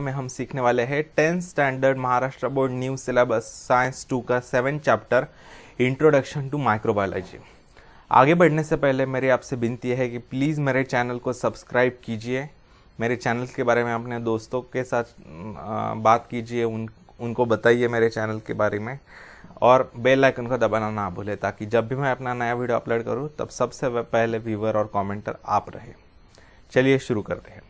में हम सीखने वाले हैं 10th standard Maharashtra board new syllabus science 2 का 7 चैप्टर इंट्रोडक्शन टू माइक्रोबायोलॉजी। आगे बढ़ने से पहले मेरी आपसे विनती है कि प्लीज़ मेरे चैनल को सब्सक्राइब कीजिए, मेरे चैनल के बारे में अपने दोस्तों के साथ बात कीजिए, उनको बताइए मेरे चैनल के बारे में, और बेल आइकन को दबाना ना भूलें ताकि जब भी मैं अपना नया वीडियो अपलोड करूँ तब सबसे पहले व्यूवर और कमेंटर आप रहे। चलिए शुरू करते हैं।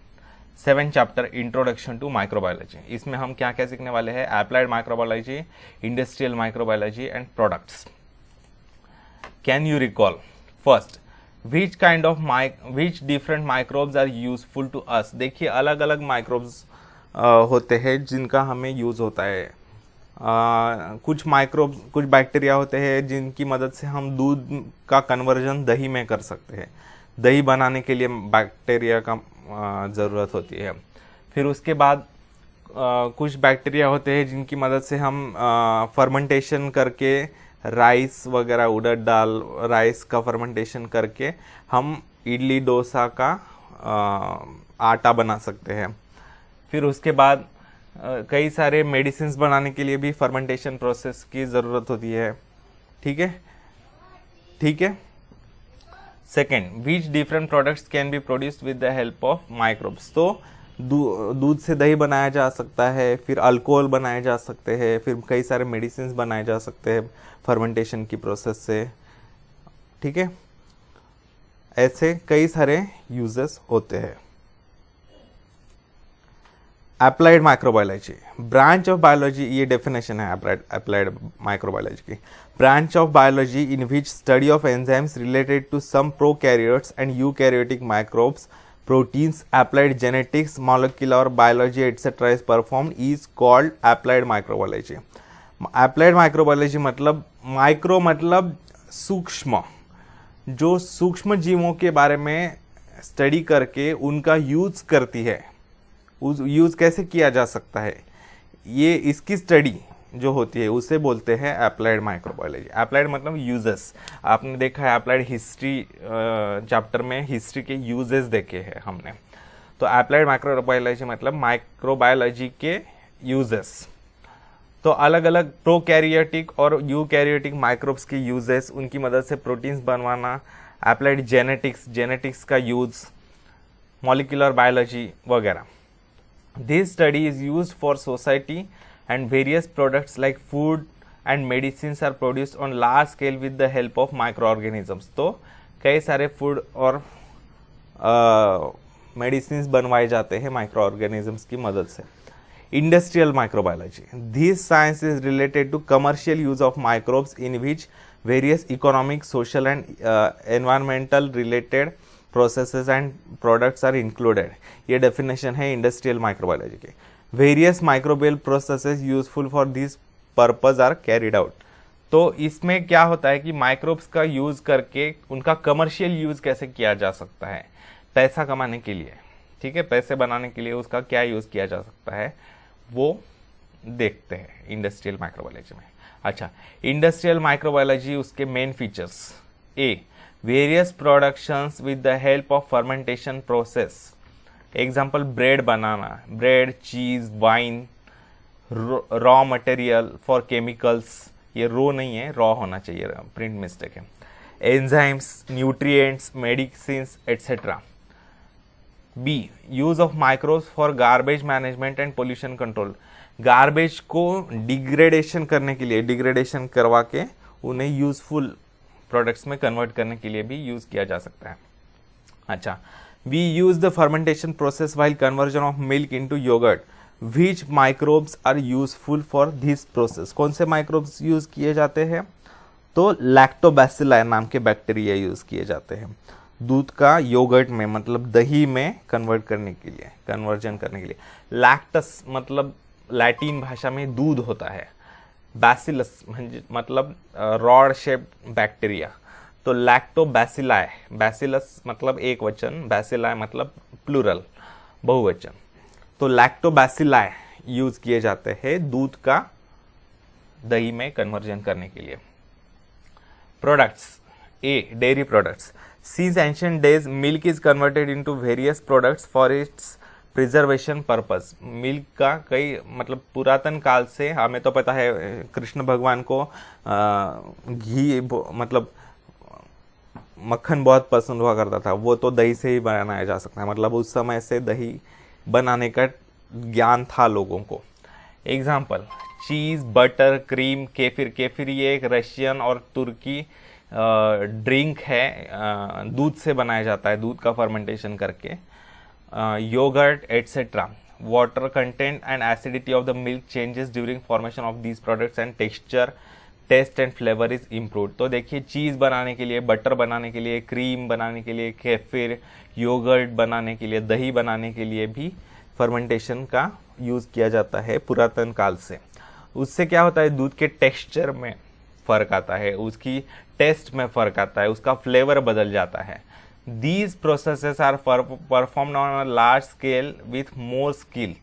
7 चैप्टर इंट्रोडक्शन टू माइक्रोबायोलॉजी। इसमें हम क्या क्या सीखने वाले हैं? Applied microbiology, industrial microbiology and products. Can you recall first which different microbes are useful to us? देखिए अलग अलग माइक्रोब्स होते हैं जिनका हमें यूज होता है। कुछ बैक्टीरिया होते हैं जिनकी मदद से हम दूध का कन्वर्जन दही में कर सकते हैं। दही बनाने के लिए बैक्टीरिया का ज़रूरत होती है। फिर उसके बाद कुछ बैक्टीरिया होते हैं जिनकी मदद से हम फर्मेंटेशन करके राइस वगैरह, उड़द दाल राइस का फर्मेंटेशन करके हम इडली डोसा का आटा बना सकते हैं। फिर उसके बाद कई सारे मेडिसिन्स बनाने के लिए भी फर्मेंटेशन प्रोसेस की ज़रूरत होती है। ठीक है। Second, which different products can be produced with the help of microbes? तो दूध से दही बनाया जा सकता है, फिर अल्कोहल बनाए जा सकते हैं, फिर कई सारे मेडिसिन बनाए जा सकते हैं फर्मेंटेशन की प्रोसेस से। ठीक है, ऐसे कई सारे यूजेस होते हैं। Applied microbiology, branch of biology, ये डेफिनेशन है अप्लाइड माइक्रोबायोलॉजी की। Branch of biology in which study of enzymes related to some prokaryotes and eukaryotic microbes, proteins, applied genetics, molecular biology etcetera is performed is called applied microbiology. Applied microbiology मतलब सूक्ष्म, जो सूक्ष्म जीवों के बारे में study करके उनका यूज करती है। यूज कैसे किया जा सकता है, ये इसकी स्टडी जो होती है उसे बोलते हैं अप्लाइड माइक्रोबायोलॉजी। अप्लाइड मतलब यूजेस। आपने देखा है अप्लाइड हिस्ट्री चैप्टर में हिस्ट्री के यूजेस देखे हैं हमने। तो अप्लाइड माइक्रोबायोलॉजी मतलब माइक्रोबायोलॉजी के यूजेस। तो अलग अलग प्रोकैरियोटिक और यूकैरियोटिक माइक्रोब्स के यूजेस, उनकी मदद से प्रोटीन्स बनवाना, अप्लाइड जेनेटिक्स का यूज, मॉलिक्यूलर बायोलॉजी वगैरह। This study is used for society and various products like food and medicines are produced on large scale with the help of microorganisms. तो कई सारे फूड और मेडिसिन बनवाए जाते हैं माइक्रो ऑर्गेनिजम्स की मदद से। Industrial microbiology, this science is related to commercial use of microbes in which various economic, social and environmental related processes and products are included. ये डेफिनेशन है इंडस्ट्रियल माइक्रोबायोलॉजी के। Various microbial processes useful for this purpose are carried out. तो इसमें क्या होता है कि microbes का यूज करके उनका कमर्शियल यूज कैसे किया जा सकता है, पैसा कमाने के लिए। ठीक है, पैसे बनाने के लिए उसका क्या यूज किया जा सकता है वो देखते हैं इंडस्ट्रियल माइक्रोबायोलॉजी में। अच्छा, इंडस्ट्रियल माइक्रोबायोलॉजी, उसके main features. A, various productions with the help of fermentation process, example bread banana, bread, cheese, wine, raw material for chemicals, ये raw नहीं है, raw होना चाहिए, print mistake है। enzymes, nutrients, medicines etc. B, use of microbes for garbage management and pollution control, garbage को degradation करने के लिए, डिग्रेडेशन करवा के उन्हें यूजफुल प्रोडक्ट्स में कन्वर्ट करने के लिए भी यूज किया जा सकता है। अच्छा, we use the fermentation process while conversion of milk into yoghurt, which microbes are useful for this process? कौन से माइक्रोब्स यूज किए जाते हैं? तो लैक्टोबैसिलाई नाम के बैक्टीरिया यूज किए जाते हैं दूध का योगर्ट में, मतलब दही में कन्वर्ट करने के लिए, कन्वर्जन करने के लिए। लैक्टस मतलब लैटिन भाषा में दूध होता है। बैसिलस मतलब रॉड शेप बैक्टीरिया, तो लैक्टोबैसिलाई, बैसिलस मतलब एक वचन, बैसिलाई मतलब प्लूरल, बहुवचन। तो लैक्टोबैसिलाई यूज किए जाते हैं दूध का दही में कन्वर्जन करने के लिए। Products, A, dairy products. Since ancient days, milk is converted into various products for its preservation purpose. Milk का कई मतलब पुरातन काल से हमें तो पता है कृष्ण भगवान को घी मतलब मक्खन बहुत पसंद हुआ करता था, वो तो दही से ही बनाया जा सकता है, मतलब उस समय से दही बनाने का ज्ञान था लोगों को। एग्जाम्पल चीज़, बटर, क्रीम, केफिर। केफिर ये एक रशियन और तुर्की ड्रिंक है, दूध से बनाया जाता है, दूध का फर्मेंटेशन करके। Yoghurt etcetera. Water content and acidity of the milk changes during formation of these products and texture, taste and flavour is improve. तो देखिए चीज़ बनाने के लिए, बटर बनाने के लिए, क्रीम बनाने के लिए, केफिर, योगर्ट बनाने के लिए, दही बनाने के लिए भी फर्मेंटेशन का यूज़ किया जाता है पुरातन काल से। उससे क्या होता है, दूध के टेक्सचर में फ़र्क आता है, उसकी टेस्ट में फ़र्क आता है, उसका फ्लेवर बदल जाता है। These processes are performed on a large scale with more skill.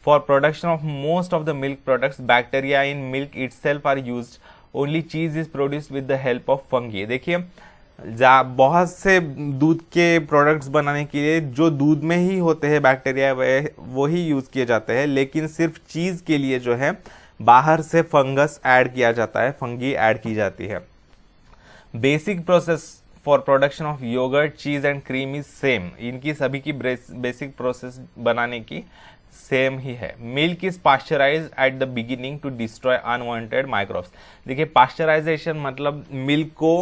For production of most of the milk products, bacteria in milk itself are used. Only cheese is produced with the help of fungi. देखिए बहुत से दूध के products बनाने के लिए जो दूध में ही होते हैं बैक्टीरिया वो ही यूज़ किए जाते हैं, लेकिन सिर्फ चीज़ के लिए जो है बाहर से फंगस ऐड किया जाता है, फंगी ऐड की जाती है। Basic process for production of yoghurt, cheese and cream is same. इनकी सभी की बेसिक प्रोसेस बनाने की सेम ही है। Milk is pasteurise at the beginning to destroy unwanted microbes. देखिए पास्चराइजेशन मतलब मिल्क को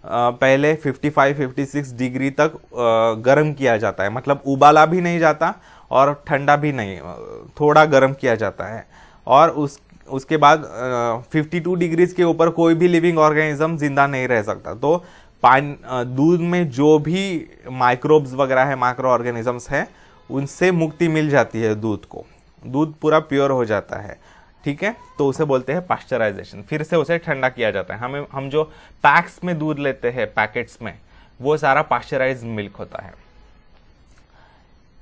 पहले 55-56 डिग्री तक गर्म किया जाता है, मतलब उबाला भी नहीं जाता और ठंडा भी नहीं, थोड़ा गर्म किया जाता है। और उसके बाद 52 डिग्रीज के ऊपर कोई भी लिविंग ऑर्गेनिज्म जिंदा नहीं रह सकता। तो दूध में जो भी माइक्रोब्स वगैरह है, माइक्रो ऑर्गेनिजम्स है, उनसे मुक्ति मिल जाती है दूध को, दूध पूरा प्योर हो जाता है, ठीक है। तो उसे बोलते हैं पास्चराइजेशन। फिर से उसे ठंडा किया जाता है। हम जो पैक्स में दूध लेते हैं, पैकेट्स में, वो सारा पास्चराइज मिल्क होता है।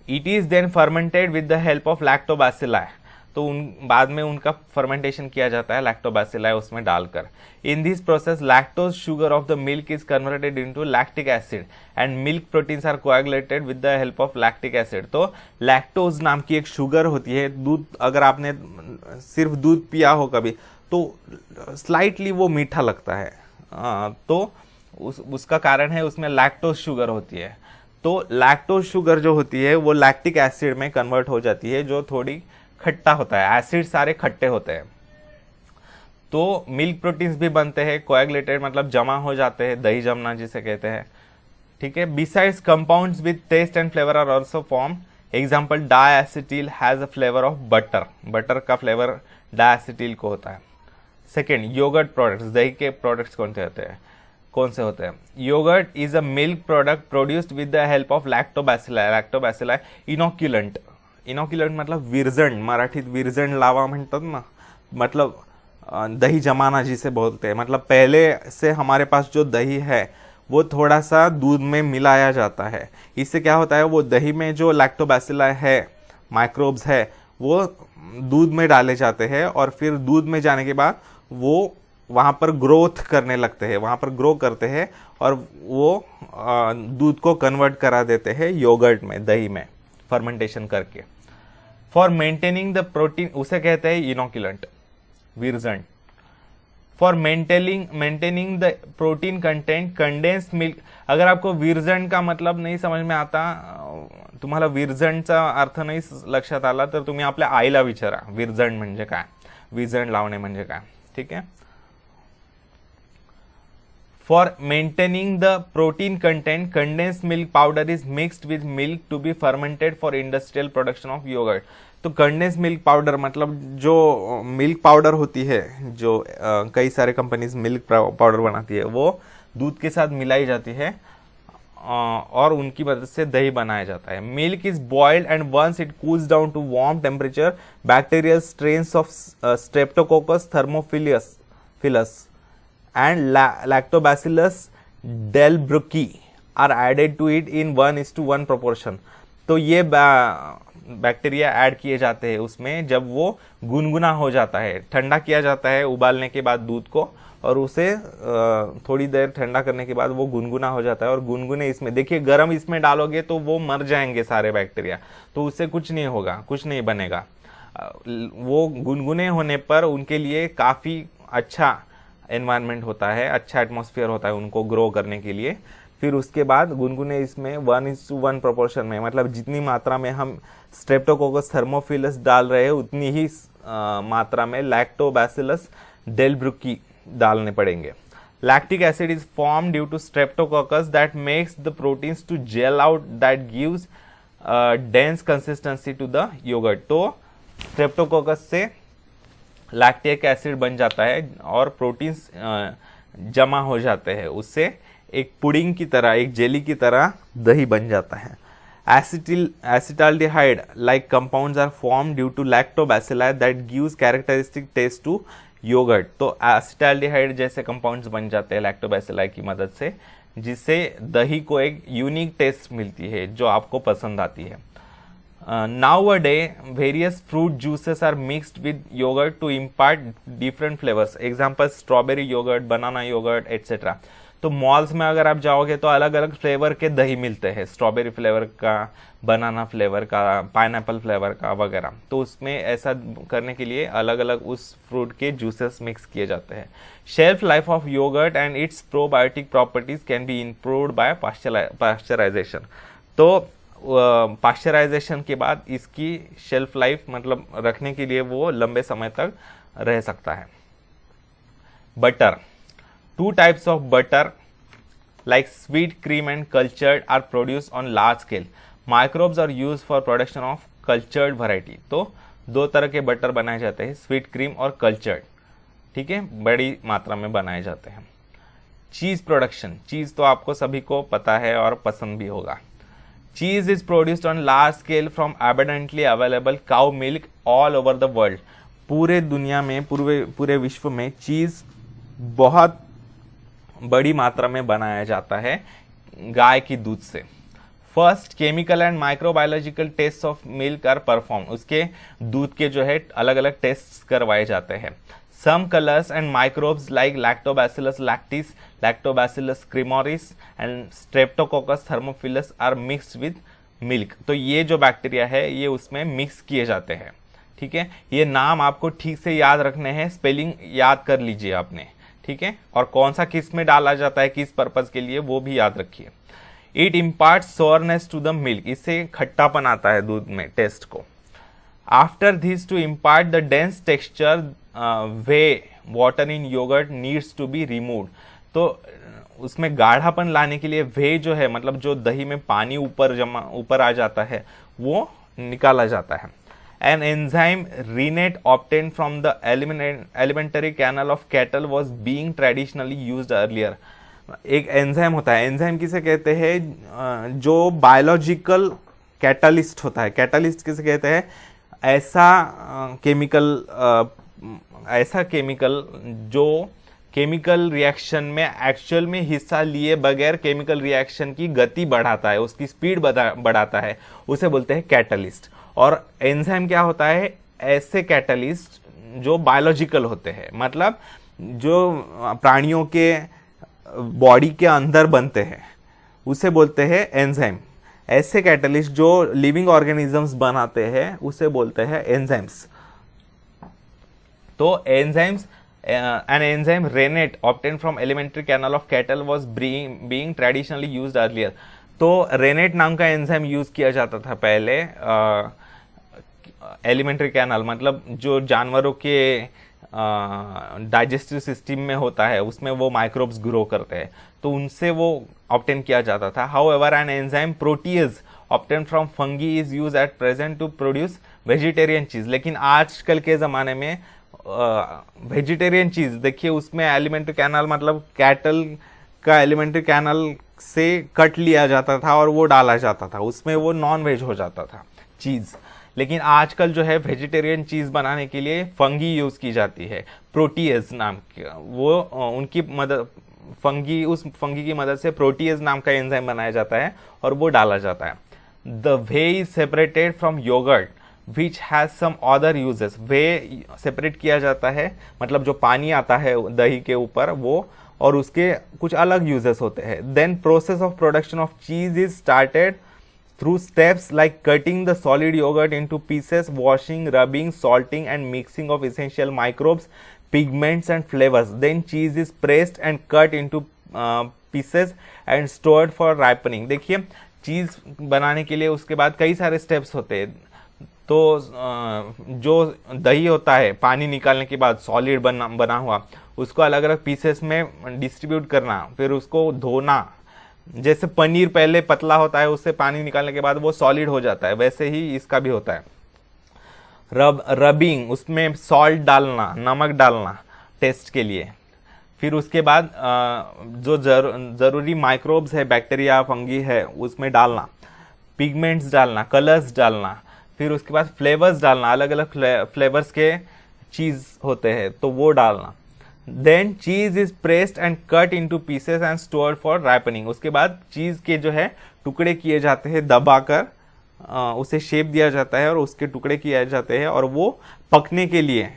It is then fermented with the help of lactobacilli. तो बाद में उनका फर्मेंटेशन किया जाता है लैक्टोबैसिलाई उसमें डालकर। In this process lactose sugar of the milk is converted into lactic acid and milk proteins are coagulated with the help of lactic acid. तो लैक्टोज नाम की एक शुगर होती है, दूध अगर आपने सिर्फ दूध पिया हो कभी तो स्लाइटली वो मीठा लगता है, तो उसका कारण है उसमें लैक्टोज शुगर होती है। तो लैक्टोज शुगर जो होती है वो लैक्टिक एसिड में कन्वर्ट हो जाती है, जो थोड़ी खट्टा होता है, एसिड सारे खट्टे होते हैं। तो मिल्क प्रोटीन्स भी बनते हैं, कोएगुलेटेड मतलब जमा हो जाते हैं, दही जमना जिसे कहते हैं, ठीक है। Besides compounds with taste and flavour are also form. Example diacetyl has a flavour of butter. Butter का फ्लेवर डायएसिटिल को होता है। Second, yogurt products. दही के प्रोडक्ट्स कौन से होते हैं? Yogurt is a milk product produced with the help of lactobacilli. Lactobacilli inoculant. Inoculant मतलब विरजण, मराठीत विरजण लावा म्हणतात ना, मतलब दही जमाना जिसे बोलते हैं। मतलब पहले से हमारे पास जो दही है वो थोड़ा सा दूध में मिलाया जाता है। इससे क्या होता है, वो दही में जो लैक्टोबैसिलाई है, माइक्रोब्स है, वो दूध में डाले जाते हैं और फिर दूध में जाने के बाद वो वहाँ पर ग्रोथ करने लगते हैं, वहाँ पर ग्रो करते हैं और वो दूध को कन्वर्ट करा देते हैं योगर्ट में, दही में फर्मेंटेशन करके। फॉर मेंटेनिंग द प्रोटीन, उसे कहते हैं इनोक्युलेंट, विरजण। For maintaining the protein content condensed milk. अगर आपको विरजण का मतलब नहीं समझ में आता, तुम्हाला विरजणचा अर्थ नाही लक्षात आला, तर तुम्ही आपल्या आईला विचारा विरजण म्हणजे काय, विरजण लावणे म्हणजे काय, ठीक आहे। For maintaining the protein content, condensed milk powder is mixed with milk to be fermented for industrial production of yogurt. तो condensed milk powder मतलब जो मिल्क पाउडर होती है, जो कई सारे कंपनीज मिल्क पाउडर बनाती है, वो दूध के साथ मिलाई जाती है और उनकी मदद से दही बनाया जाता है। Milk is boiled and once it cools down to warm temperature, bacterial strains of streptococcus thermophilus and lactobacillus delbrueckii are added to it in 1:1 proportion। तो ये बैक्टीरिया ऐड किए जाते हैं उसमें जब वो गुनगुना हो जाता है, ठंडा किया जाता है उबालने के बाद दूध को, और उसे थोड़ी देर ठंडा करने के बाद वो गुनगुना हो जाता है। और गुनगुने इसमें देखिए, गर्म इसमें डालोगे तो वो मर जाएंगे सारे बैक्टीरिया, तो उससे कुछ नहीं होगा, कुछ नहीं बनेगा। वो गुनगुने होने पर उनके लिए काफ़ी अच्छा एनवायरनमेंट होता है, अच्छा एटमॉस्फेयर होता है उनको ग्रो करने के लिए। फिर उसके बाद गुनगुने इसमें 1:1 प्रोपोर्शन में, मतलब जितनी मात्रा में हम स्ट्रेप्टोकोकस थर्मोफिलस डाल रहे हैं उतनी ही मात्रा में लैक्टोबैसिलस डेल्ब्रुकी डालने पड़ेंगे। Lactic acid is form due to streptococcus that makes the proteins to gel out that gives dense consistency to the yoghurt. तो स्ट्रेप्टोकोकस से लैक्टिक एसिड बन जाता है और प्रोटीन्स जमा हो जाते हैं, उससे एक पुडिंग की तरह, एक जेली की तरह दही बन जाता है। Acetaldehyde like compounds are form due to lactobacilli that gives characteristic taste to yoghurt. तो एसिटाल्डिहाइड जैसे कंपाउंड्स बन जाते हैं लैक्टोबैसिलाई की मदद से, जिससे दही को एक यूनिक टेस्ट मिलती है जो आपको पसंद आती है। Nowadays, various fruit juices are mixed with yogurt to impart different flavors. Example, strawberry yogurt, banana yogurt, etc. तो मॉल्स में अगर आप जाओगे तो अलग अलग फ्लेवर के दही मिलते हैं, स्ट्रॉबेरी फ्लेवर का, बनाना फ्लेवर का, पाइनएप्पल फ्लेवर का वगैरह। तो उसमें ऐसा करने के लिए अलग अलग उस फ्रूट के जूसेस मिक्स किए जाते हैं। Shelf life of yoghurt and its probiotic properties can be improved by pasteurisation. तो पाश्चराइजेशन के बाद इसकी शेल्फ लाइफ, मतलब रखने के लिए वो लंबे समय तक रह सकता है। Butter, 2 types of butter like sweet cream and cultured are produced on large scale. Microbes are used for production of cultured variety. तो 2 तरह के बटर बनाए जाते हैं, स्वीट क्रीम और कल्चर्ड, ठीक है, बड़ी मात्रा में बनाए जाते हैं। चीज प्रोडक्शन, चीज तो आपको सभी को पता है और पसंद भी होगा। चीज is produced on large scale from abundantly available cow milk all over the world. पूरे दुनिया में, पूरे विश्व में चीज बहुत बड़ी मात्रा में बनाया जाता है गाय की दूध से। First, chemical and microbiological test of milk are perform. उसके दूध के जो है अलग अलग टेस्ट करवाए जाते हैं। Some colours and microbes like lactobacillus lactis, lactobacillus cremoris and streptococcus thermophilus are mixed with milk. तो ये जो बैक्टीरिया है ये उसमें मिक्स किए जाते हैं, ठीक है। ये नाम आपको ठीक से याद रखने हैं, स्पेलिंग याद कर लीजिए आपने, ठीक है, और कौन सा किस में डाला जाता है, किस पर्पज के लिए, वो भी याद रखिए। It impart sourness to the milk, इससे खट्टापन आता है दूध में टेस्ट को। After this, to impart the dense texture whey water in yoghurt needs to be removed. तो उसमें गाढ़ापन लाने के लिए वे जो है, मतलब जो दही में पानी ऊपर आ जाता है, वो निकाला जाता है। An enzyme rennet obtained from the alimentary canal of cattle was being traditionally used earlier. एक एंजाइम होता है, एंजाइम किसे कहते हैं, जो बायोलॉजिकल कैटलिस्ट होता है। कैटलिस्ट किसे कहते हैं, ऐसा केमिकल जो केमिकल रिएक्शन में एक्चुअल में हिस्सा लिए बगैर केमिकल रिएक्शन की गति बढ़ाता है, उसकी स्पीड बढ़ाता है, उसे बोलते हैं कैटलिस्ट। और एंजाइम क्या होता है, ऐसे कैटलिस्ट जो बायोलॉजिकल होते हैं, मतलब जो प्राणियों के बॉडी के अंदर बनते हैं, उसे बोलते हैं एंजाइम। ऐसे कैटलिस्ट जो लिविंग ऑर्गेनिजम्स बनाते हैं उसे बोलते हैं एंजाइम्स। तो enzymes, an enzyme rennet obtained from alimentary canal of cattle was being traditionally used earlier. तो रेनेट नाम का एंजाइम यूज किया जाता था पहले एलिमेंट्री कैनाल, मतलब जो जानवरों के डाइजेस्टिव सिस्टम में होता है, उसमें वो माइक्रोब्स ग्रो करते हैं, तो उनसे वो ऑब्टेन किया जाता था। However an enzyme protease obtain from fungi is use at present to produce vegetarian cheese. लेकिन आजकल के जमाने में वेजिटेरियन चीज देखिए, उसमें एलिमेंट्री कैनाल, मतलब कैटल का एलिमेंट्री कैनाल से कट लिया जाता था और वो डाला जाता था, उसमें वो नॉन वेज हो जाता था चीज। लेकिन आजकल जो है वेजिटेरियन चीज बनाने के लिए फंगी यूज की जाती है, प्रोटीज नाम की, वो उनकी मदद, उस फंगी की मदद से प्रोटीज नाम का एंजाइम बनाया जाता है और वो डाला जाता है। The whey is separated from yogurt which has some other uses. Whey separate किया जाता है, मतलब जो पानी आता है दही के ऊपर वो, और उसके कुछ अलग यूजेस होते हैं। Then process of production of cheese is started through steps like cutting the solid yogurt into pieces, washing, rubbing, salting and mixing of essential microbes, pigments and flavors. Then cheese is pressed and cut into pieces and stored for ripening. देखिए चीज़ बनाने के लिए उसके बाद कई सारे steps होते हैं। तो जो दही होता है पानी निकालने के बाद सॉलिड बना हुआ, उसको अलग अलग पीसेस में डिस्ट्रीब्यूट करना, फिर उसको धोना। जैसे पनीर पहले पतला होता है, उससे पानी निकालने के बाद वो सॉलिड हो जाता है, वैसे ही इसका भी होता है। रबिंग, उसमें सॉल्ट डालना, नमक डालना टेस्ट के लिए। फिर उसके बाद जो जरूरी माइक्रोब्स है, बैक्टीरिया फंगी है, उसमें डालना। पिगमेंट्स डालना, कलर्स डालना। फिर उसके बाद फ्लेवर्स डालना, अलग अलग फ्लेवर्स के चीज होते हैं तो वो डालना। देन चीज is pressed and cut into pieces and stored for ripening. उसके बाद चीज के जो है टुकड़े किए जाते हैं, दबाकर उसे शेप दिया जाता है और उसके टुकड़े किए जाते हैं और वो पकने के लिए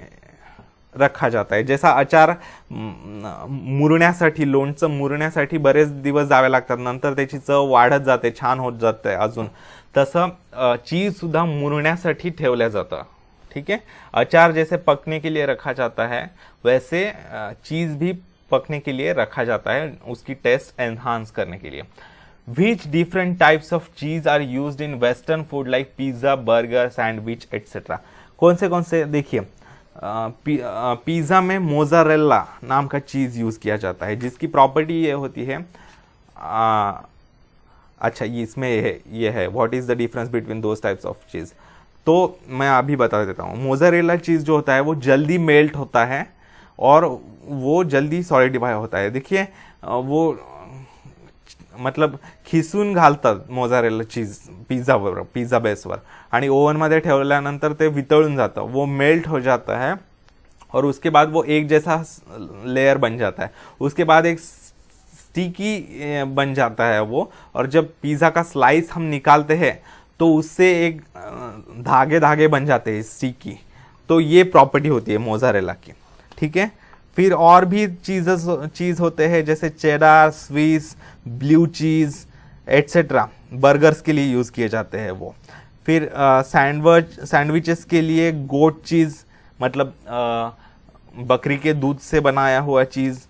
रखा जाता है। जैसा अचार मुरण्यासाठी, लोणचं मुरण्यासाठी बरेच दिवस जावे लागतात, नंतर त्याची चव वाढत जाते, छान होत जाते अजून, तसं चीज सुद्धा मुरण्यासाठी ठेवल्या जातं। ठीक है, अचार जैसे पकने के लिए रखा जाता है, वैसे चीज भी पकने के लिए रखा जाता है, उसकी टेस्ट एनहांस करने के लिए। Which different types of cheese are used in western food like pizza, burger, sandwich, etc. कौन से देखिए, पिज्जा में मोज़रेला नाम का चीज यूज किया जाता है, जिसकी प्रॉपर्टी ये होती है, अच्छा इसमें ये है what is the difference between those types of चीज। तो मैं अभी बता देता हूँ। मोज़रेला चीज जो होता है वो जल्दी मेल्ट होता है और वो जल्दी सॉलिडिफाय होता है। देखिए वो मतलब खिसून घालतात मोझारेला चीज पिझ्झावर, पिझ्झा बेसवर, आणि ओव्हनमध्ये ठेवल्यानंतर ते वितळून जातं, वो मेल्ट हो जाता है और उसके बाद वो एक जैसा लेयर बन जाता है। उसके बाद एक स्टिकी बन जाता है वो, और जब पिज़्ज़ा का स्लाइस हम निकालते हैं तो उससे एक धागे धागे बन जाते हैं स्टिकी। तो ये प्रॉपर्टी होती है मोज़रेला की। ठीक है, फिर और भी चीज होते हैं जैसे चेडार, स्विस, ब्लू चीज एटसेट्रा, बर्गर्स के लिए यूज किए जाते हैं वो। फिर सैंडविचेस के लिए गोट चीज, मतलब बकरी के दूध से बनाया हुआ चीज,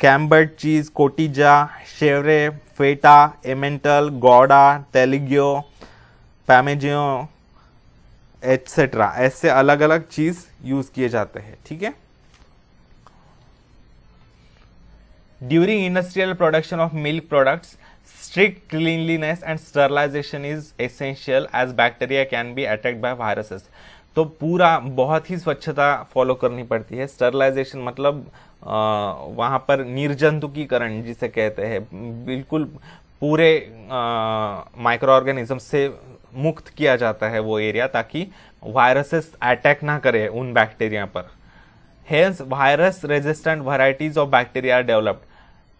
कैम्बर्ड चीज, कोटिजा, शेवरे, फेटा, एमेंटल, गौडा, टेलिग्यो, पैमेजियो एटसेट्रा, ऐसे अलग अलग चीज यूज किए जाते हैं। ठीक है, During industrial production of milk products, strict cleanliness and sterilization is essential as bacteria can be attacked by viruses. तो पूरा बहुत ही स्वच्छता फॉलो करनी पड़ती है। स्टरलाइजेशन मतलब वहाँ पर निर्जंतुकीकरण जिसे कहते हैं, बिल्कुल पूरे माइक्रो ऑर्गेनिज्म से मुक्त किया जाता है वो एरिया, ताकि वायरसेस अटैक ना करे उन बैक्टीरिया पर। Hence, virus-resistant varieties of bacteria are developed.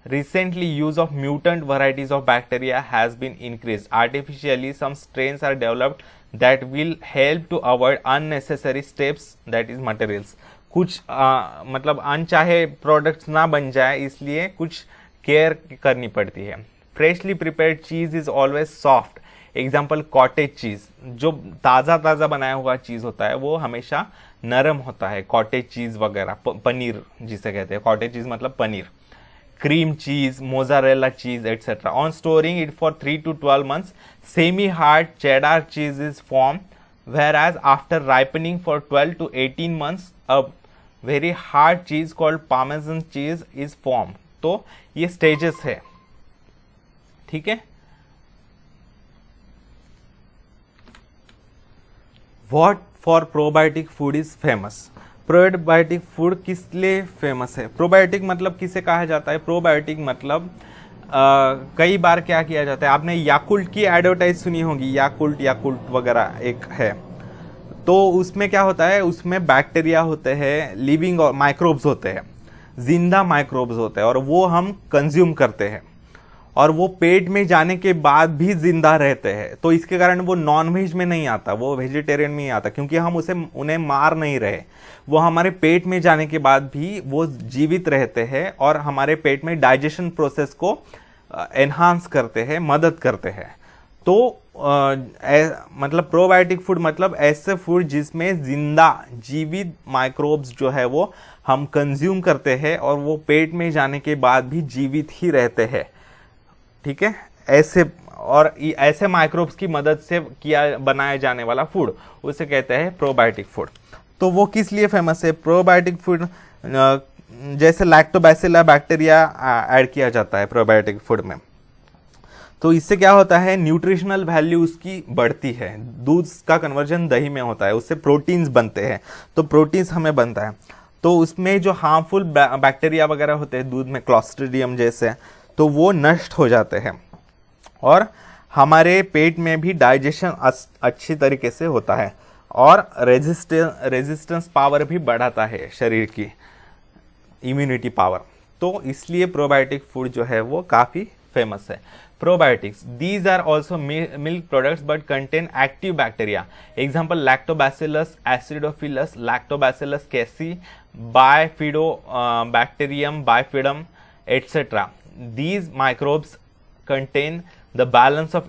Recently, use of mutant varieties of bacteria has been increased. Artificially, some strains are developed that will help to avoid unnecessary steps, that is materials. कुछ मतलब अनचाहे products ना बन जाए, इसलिए कुछ care करनी पड़ती है। Freshly prepared cheese is always soft. Example cottage cheese, जो ताज़ा ताज़ा बनाया हुआ चीज़ होता है वो हमेशा नरम होता है। कॉटेज चीज़ वगैरह, पनीर जिसे कहते हैं, कॉटेज चीज़ मतलब paneer. Cream cheese, mozzarella cheese etcetera. On storing it for 3 to 12 months, semi hard cheddar cheese is form, whereas after ripening for 12 to 18 months a very hard cheese called parmesan cheese is form. तो ये stages है। ठीक है, What for probiotic food is famous? Probiotic food किस लिए famous है? Probiotic मतलब किसे कहा जाता है? प्रोबायोटिक मतलब कई बार क्या किया जाता है, आपने याकुल्ट की एडवर्टाइज सुनी होगी, याकुल्ट वगैरह एक है, तो उसमें क्या होता है, उसमें बैक्टीरिया होते हैं, लिविंग माइक्रोब्स होते हैं, जिंदा माइक्रोब्स होते हैं, और वो हम कंज्यूम करते हैं। और वो पेट में जाने के बाद भी जिंदा रहते हैं। तो इसके कारण वो नॉन वेज में नहीं आता, वो वेजिटेरियन में ही आता, क्योंकि हम उन्हें मार नहीं रहे। वो हमारे पेट में जाने के बाद भी वो जीवित रहते हैं और हमारे पेट में डाइजेशन प्रोसेस को एनहांस करते हैं, मदद करते हैं। तो मतलब प्रोबायोटिक फूड मतलब ऐसे फूड जिसमें जिंदा जीवित माइक्रोब्स जो है वो हम कंज्यूम करते हैं और वो पेट में जाने के बाद भी जीवित ही रहते हैं। ठीक है, ऐसे माइक्रोब्स की मदद से बनाया जाने वाला फूड उसे कहते हैं प्रोबायोटिक फूड। तो वो किस लिए फेमस है? प्रोबायोटिक फूड जैसे लैक्टोबैसिला बैक्टीरिया ऐड किया जाता है प्रोबायोटिक फूड में, तो इससे क्या होता है, न्यूट्रिशनल वैल्यू उसकी बढ़ती है। दूध का कन्वर्जन दही में होता है, उससे प्रोटीन्स बनते हैं, तो प्रोटीन्स हमें बनता है। तो उसमें जो हार्मफुल बैक्टीरिया वगैरह होते हैं दूध में, क्लॉस्ट्रिडियम जैसे, तो वो नष्ट हो जाते हैं और हमारे पेट में भी डाइजेशन अच्छी तरीके से होता है और रेजिस्टेंस पावर भी बढ़ाता है, शरीर की इम्यूनिटी पावर। तो इसलिए प्रोबायोटिक फूड जो है वो काफ़ी फेमस है। Probiotics. These are also milk products but contain active bacteria. Example: Lactobacillus acidophilus, Lactobacillus casei, Bifidobacterium bifidum, etc. These microbes contain the balance of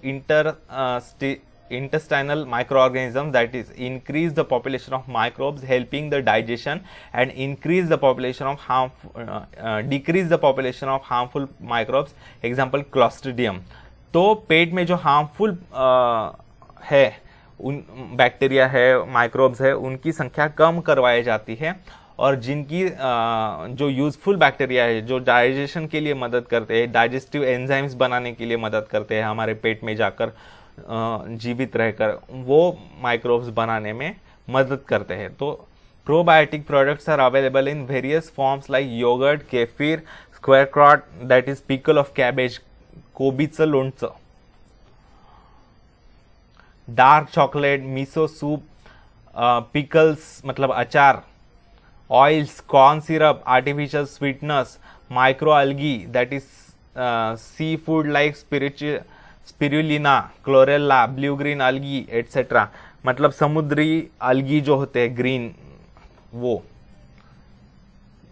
intestinal microorganisms, that is, increase the population of microbes helping the digestion and decrease the population of harmful microbes. Example: Clostridium. तो पेट में जो harmful है, उन bacteria है, microbes है, उनकी संख्या कम करवाई जाती है और जिनकी जो यूजफुल बैक्टीरिया है, जो डाइजेशन के लिए मदद करते हैं, डाइजेस्टिव एंजाइम्स बनाने के लिए मदद करते हैं हमारे पेट में जाकर जीवित रहकर, वो माइक्रोब्स बनाने में मदद करते हैं। तो probiotic products are available in various forms like yogurt, kefir, sauerkraut, that is pickle of cabbage, कोबीचं लोणचं, dark chocolate, miso soup, pickles मतलब अचार, oils, corn syrup, artificial sweeteners, micro algae, that is sea food like spirulina, chlorella, blue green algae, etcetera, मतलब समुद्री अलगी जो होते हैं green, वो।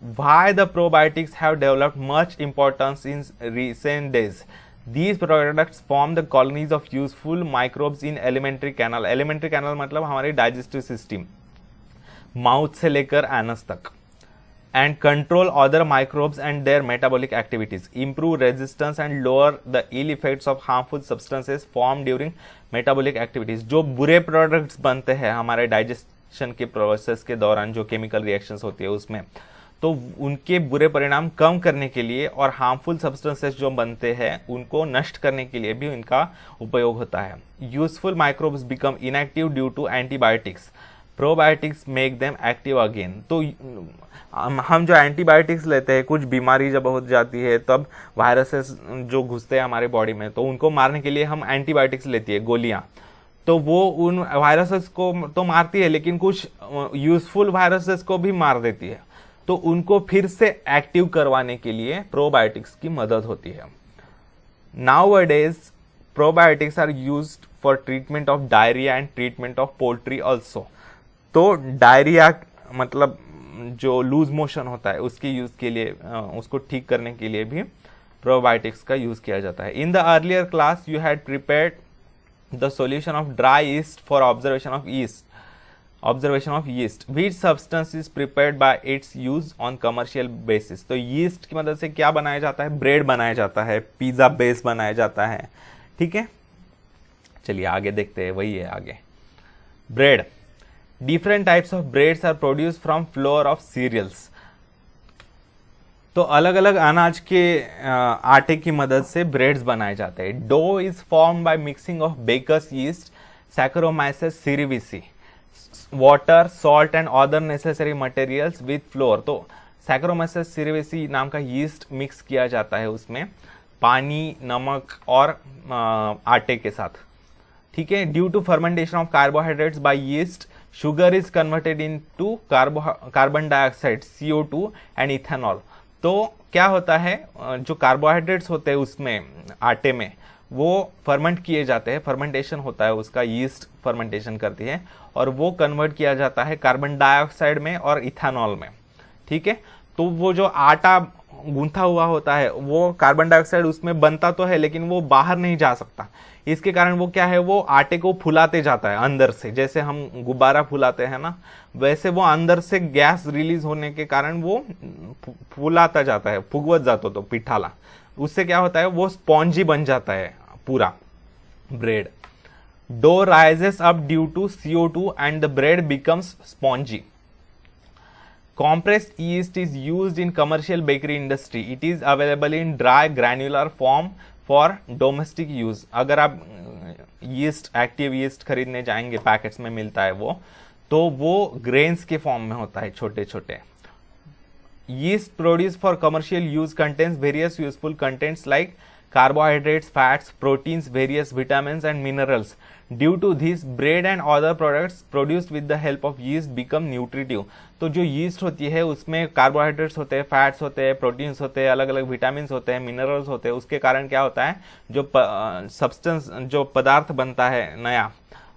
Why the probiotics have developed much importance in recent days? These products form the colonies of useful microbes in alimentary canal. Alimentary canal मतलब हमारे digestive system, mouth से लेकर एनस तक, and control other microbes and their metabolic activities, improve resistance and lower the ill effects of harmful substances formed during metabolic activities. जो बुरे products बनते हैं हमारे digestion के प्रोसेस के दौरान, जो केमिकल रिएक्शंस होती है उसमें, तो उनके बुरे परिणाम कम करने के लिए और हार्मफुल सब्सटेंसेस जो बनते हैं उनको नष्ट करने के लिए भी इनका उपयोग होता है। Useful microbes become inactive due to antibiotics, probiotics make them active again. तो हम जो एंटीबायोटिक्स लेते हैं, कुछ बीमारी जब हो जाती है तब वायरसेस जो घुसते हैं हमारे बॉडी में, तो उनको मारने के लिए हम एंटीबायोटिक्स लेती है, गोलियां। तो वो उन वायरसेस को तो मारती है लेकिन कुछ यूजफुल वायरसेस को भी मार देती है, तो उनको फिर से एक्टिव करवाने के लिए प्रोबायोटिक्स की मदद होती है। Nowadays probiotics are used for treatment of diarrhoea and treatment of poultry also. तो डायरिया मतलब जो लूज मोशन होता है उसके यूज के लिए, उसको ठीक करने के लिए भी प्रोबायोटिक्स का यूज किया जाता है। In the earlier class you had prepared the solution of dry east for observation of yeast, which substance is prepared by its use on commercial basis। तो यीस्ट की मदद से क्या बनाया जाता है? ब्रेड बनाया जाता है, पिज्जा बेस बनाया जाता है। ठीक है, चलिए आगे देखते हैं, वही है आगे। Bread, different types of breads are produce from flour of cereals. तो अलग अलग अनाज के आटे की मदद से ब्रेड्स बनाए जाते हैं। Dough is form by mixing of baker's yeast, saccharomyces cerevisiae, water, salt and other necessary materials with flour. तो सैकरोमाइसेस सेरेविसी नाम का यीस्ट मिक्स किया जाता है उसमें, पानी, नमक और आटे के साथ। ठीक है, due to fermentation of carbohydrates by yeast, sugar is converted into carbon dioxide, CO2 and ethanol. तो क्या होता है, जो कार्बोहाइड्रेट्स होते हैं उसमें आटे में वो फर्मेंट किए जाते हैं, फर्मेंटेशन होता है उसका, यीस्ट फर्मेंटेशन करती है और वो कन्वर्ट किया जाता है कार्बन डाइऑक्साइड में और इथेनॉल में। ठीक है, तो वो जो आटा गूंथा हुआ होता है वो कार्बन डाइऑक्साइड उसमें बनता तो है लेकिन वो बाहर नहीं जा सकता। इसके कारण वो क्या है, वो आटे को फुलाते जाता है अंदर से, जैसे हम गुब्बारा फुलाते हैं ना, वैसे वो अंदर से गैस रिलीज होने के कारण वो फुलाता जाता है, फुगवत जातो तो पिठाला। उससे क्या होता है, वो स्पॉन्जी बन जाता है पूरा bread. Dough rises up due to CO2 and the bread becomes spongy. Compressed yeast is used in commercial bakery industry. It is available in dry granular form for domestic use. अगर आप yeast, active yeast खरीदने जाएंगे, packets में मिलता है वो, तो वो ग्रेन्स के फॉर्म में होता है, छोटे छोटे। Yeast produced for commercial use contains various useful contents like carbohydrates, fats, proteins, various vitamins and minerals. Due to this, bread and other products produced with the help of yeast become nutritive. तो जो yeast होती है उसमें carbohydrates होते हैं, fats होते हैं, proteins होते हैं, अलग अलग विटामिन होते हैं, मिनरल्स होते हैं। उसके कारण क्या होता है, जो सब्सटेंस, जो पदार्थ बनता है नया,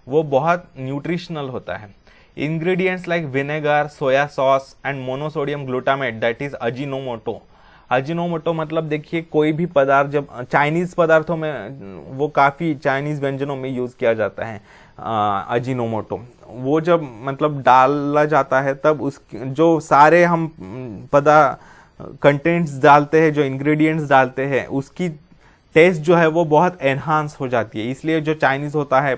वो बहुत न्यूट्रिशनल होता है। Ingredients like vinegar, soya sauce and monosodium glutamate, that is Ajinomoto. Ajinomoto मतलब देखिए, कोई भी पदार्थ जब चाइनीज पदार्थों में, वो काफ़ी चाइनीज व्यंजनों में यूज़ किया जाता है अजीनोमोटो, वो जब मतलब डाला जाता है तब उस जो सारे हम कंटेंट्स डालते हैं, जो इंग्रेडिएंट्स डालते हैं, उसकी टेस्ट जो है वो बहुत एनहांस हो जाती है। इसलिए जो चाइनीज होता है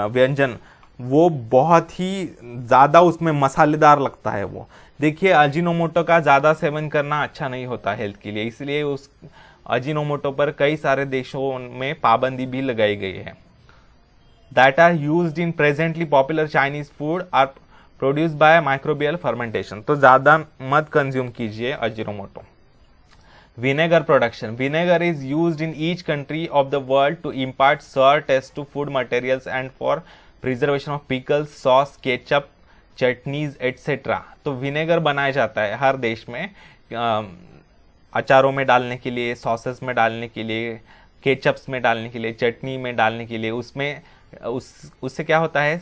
व्यंजन, वो बहुत ही ज़्यादा उसमें मसालेदार लगता है। वो देखिए, अजीनोमोटो का ज़्यादा सेवन करना अच्छा नहीं होता हेल्थ के लिए, इसलिए उस अजीनोमोटो पर कई सारे देशों में पाबंदी भी लगाई गई है। That are used in presently popular Chinese food are produced by microbial fermentation. तो ज़्यादा मत कंज्यूम कीजिए Ajinomoto. Vinegar production. Vinegar is used in each country of the world to impart sour taste to food materials and for preservation of pickles, sauce, ketchup, chutneys etcetera. तो vinegar बनाया जाता है हर देश में, अचारों में डालने के लिए, सॉसेस में डालने के लिए, केचप्स में डालने के लिए, चटनी में डालने के लिए। उसमें उससे क्या होता है,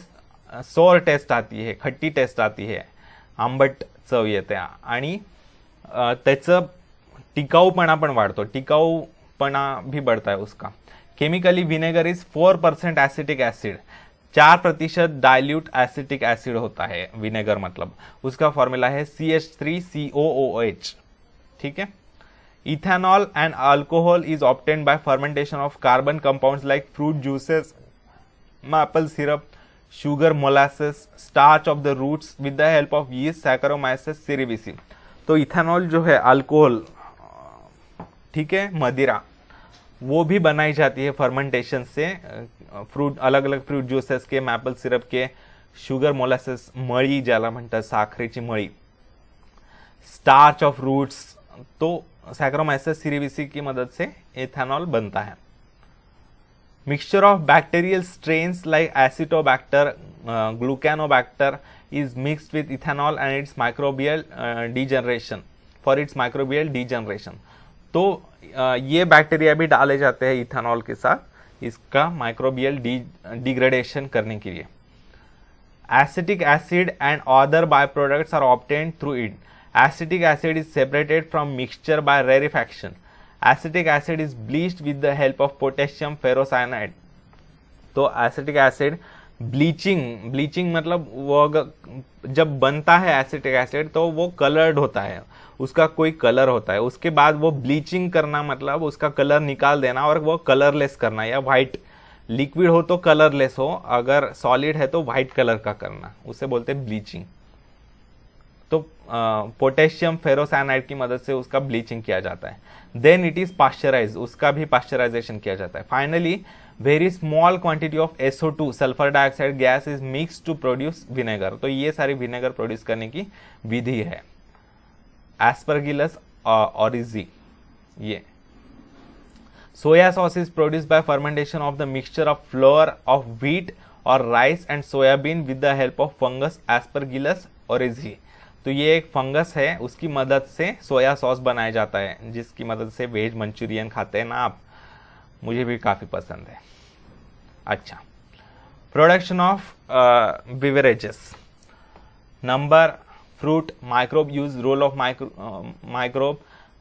सोर टेस्ट आती है, खट्टी टेस्ट आती है, आंबट चव येते आणि त्याचं टिकाऊपणा पण वाढतो, टिकाऊपणा भी बढ़ता है उसका। Chemically vinegar is 4% acetic acid, 4% dilute acetic acid होता है विनेगर, मतलब उसका फॉर्मूला है CH3COOH। ठीक है। Ethanol and alcohol is obtained by fermentation of carbon compounds like fruit juices, maple syrup, sugar, molasses, starch of the roots with the help of yeast, saccharomyces cerevisiae. तो ethanol जो है alcohol, ठीक है, मदिरा, वो भी बनाई जाती है फर्मेंटेशन से, फ्रूट, अलग अलग फ्रूट ज्यूसेस के, मैपल सिरप के, शुगर, मोलासेस, मळी ज्याला म्हणतात, साखरेची मळी, स्टार्च ऑफ रूट्स, तो सैकरोमाइसेस सेरेविसी की मदद से इथेनॉल बनता है। Mixture of bacterial strains like acetobacter, gluconobacter is mixed with ethanol and its microbial degeneration for its microbial degeneration। तो ये बैक्टीरिया भी डाले जाते हैं इथेनॉल के साथ इसका माइक्रोबियल डिग्रेडेशन करने के लिए। Acetic acid and other by products are obtained through it. Acetic acid is separated from mixture by rarefaction. Acetic acid is bleached with the help of potassium ferrocyanide. तो acetic acid bleaching मतलब वो जब बनता है acetic acid तो वो coloured होता है, उसका कोई कलर होता है, उसके बाद वो ब्लीचिंग करना मतलब उसका कलर निकाल देना और वो कलरलेस करना, या व्हाइट, लिक्विड हो तो कलरलेस हो, अगर सॉलिड है तो व्हाइट कलर का करना, उसे बोलते हैं ब्लीचिंग। तो पोटेशियम फेरोसाइनाइड की मदद से उसका ब्लीचिंग किया जाता है। देन इट इज पास्चराइज, उसका भी पास्चराइजेशन किया जाता है। Finally very small quantity of SO2 sulphur dioxide gas is mix to produce vinegar. तो ये सारी विनेगर प्रोड्यूस करने की विधि है। एस्परगिलस ओरिजी, ये soya sauce is produced by fermentation of the mixture of flour of wheat और rice and soybean with the help of fungus aspergillus oryzae. तो ये एक फंगस है, उसकी मदद से सोया सॉस बनाया जाता है, जिसकी मदद से वेज मंचूरियन खाते हैं ना आप, मुझे भी काफ़ी पसंद है। अच्छा, production of beverages. Number, fruit, microbe use, role of microbe,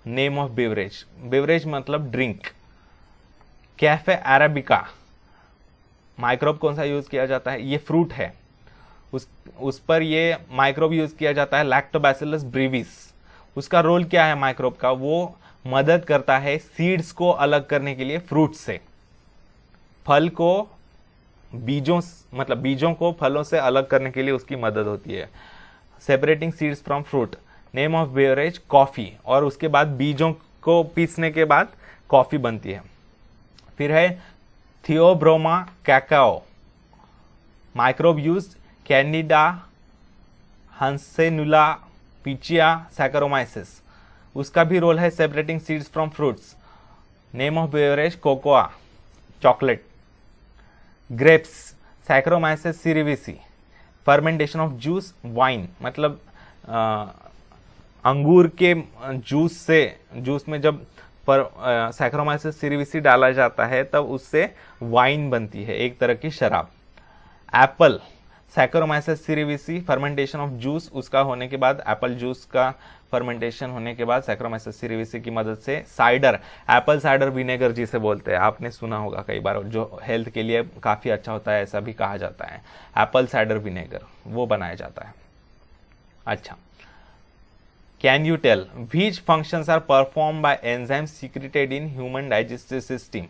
name of beverage. Beverage मतलब ड्रिंक। कैफे अरेबिका, माइक्रोब कौन सा यूज किया जाता है, ये फ्रूट है, उस पर ये माइक्रोब यूज किया जाता है, लैक्टोबैसिलस ब्रीविस। उसका रोल क्या है माइक्रोब का, वो मदद करता है सीड्स को अलग करने के लिए फ्रूट से, फल को बीजों, मतलब बीजों को फलों से अलग करने के लिए उसकी मदद होती है, separating seeds from fruit. Name of beverage, coffee, और उसके बाद बीजों को पीसने के बाद कॉफी बनती है। फिर है theobroma cacao, microbe use, candida hansenula pichia saccharomyces. उसका भी रोल है separating seeds from fruits. Name of beverage, cocoa, chocolate. Grapes, saccharomyces cerevisiae. Fermentation of juice, wine, मतलब अंगूर के जूस में जब सैकरोमाइसिस सिरिविसी डाला जाता है तब उससे वाइन बनती है, एक तरह की शराब। Apple, saccharomyces cerevisiae, fermentation of juice, उसका होने के बाद एप्पल जूस का फर्मेंटेशन होने के बाद सैकरोमाइसिस सिरिविसी की मदद से साइडर, एप्पल साइडर विनेगर जिसे बोलते हैं, आपने सुना होगा कई बार, जो हेल्थ के लिए काफ़ी अच्छा होता है, ऐसा भी कहा जाता है, एप्पल साइडर विनेगर, वो बनाया जाता है। अच्छा, can you tell which functions are perform by enzymes secreted in human digestive system.